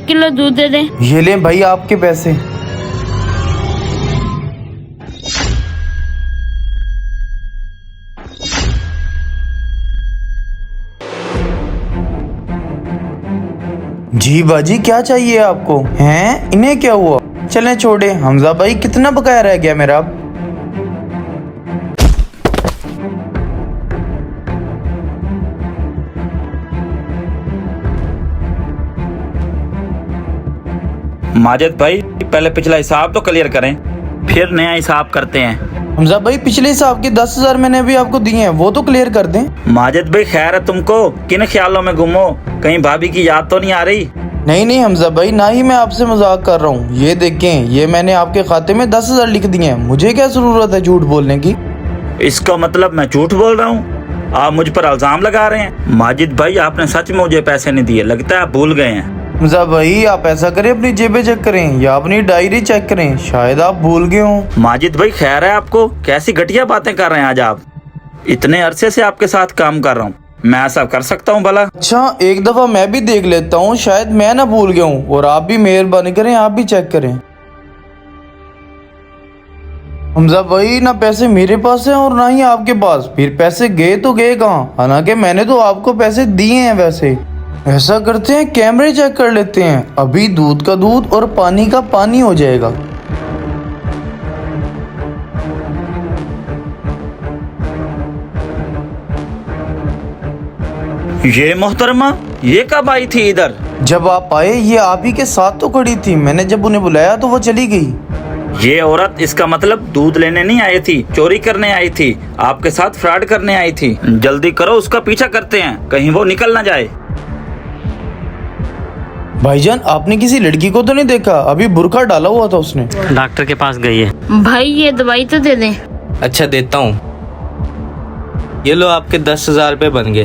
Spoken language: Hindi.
1 किलो दूध दे दें। ये लें भाई आपके पैसे। जी बाजी क्या चाहिए आपको? हैं इन्हें क्या हुआ? चलें छोड़े। हमजा भाई कितना बकाया रह गया मेरा? माजिद भाई पहले पिछला हिसाब तो क्लियर करें, फिर नया हिसाब करते हैं। हमजा भाई पिछले हिसाब के 10,000 मैंने अभी आपको दिए हैं, वो तो क्लियर कर दें। माजिद भाई खैर है तुमको? किन ख्यालों में गुम हो? कहीं भाभी की याद तो नहीं आ रही? नहीं हमजा भाई, ना ही मैं आपसे मजाक कर रहा हूँ। ये देखें, ये मैंने आपके खाते में 10,000 लिख दिए हैं। मुझे क्या जरूरत है झूठ बोलने की? इसका मतलब मैं झूठ बोल रहा हूँ? आप मुझ पर इल्जाम लगा रहे हैं। माजिद भाई आपने सच में मुझे पैसे नहीं दिए, लगता है आप भूल गए हैं। हमजा भाई आप ऐसा करें, अपनी जेबें चेक करें या अपनी डायरी चेक करें, शायद आप भूल गए हों। माजिद भाई खैर है आपको? कैसी घटिया बातें कर रहे हैं आज आप? इतने अरसे से आपके साथ काम कर रहा हूँ, मैं ऐसा कर सकता हूँ भला? अच्छा एक दफा मैं भी देख लेता हूँ, शायद मैं ना भूल गया हूँ। और आप भी मेहरबानी करें, आप भी चेक करें। हमजा भाई ना पैसे मेरे पास हैं और ना ही आपके पास। फिर पैसे गए तो गए कहाँ? हालांकि मैंने तो आपको पैसे दिए हैं। वैसे ऐसा करते हैं, कैमरे चेक कर लेते हैं। अभी दूध का दूध और पानी का पानी हो जाएगा। ये मोहतरमा ये कब आई थी इधर? जब आप आए ये आप ही के साथ तो खड़ी थी। मैंने जब उन्हें बुलाया तो वो चली गई। ये औरत इसका मतलब दूध लेने नहीं आई थी, चोरी करने आई थी, आपके साथ फ्रॉड करने आई थी। जल्दी करो, उसका पीछा करते हैं, कहीं वो निकल ना जाए। भाईजान आपने किसी लड़की को तो नहीं देखा? अभी बुर्का डाला हुआ था उसने। डॉक्टर के पास गई है। भाई ये दवाई तो दे दें। अच्छा देता हूँ, ये लो आपके 10,000 रुपये बन गए।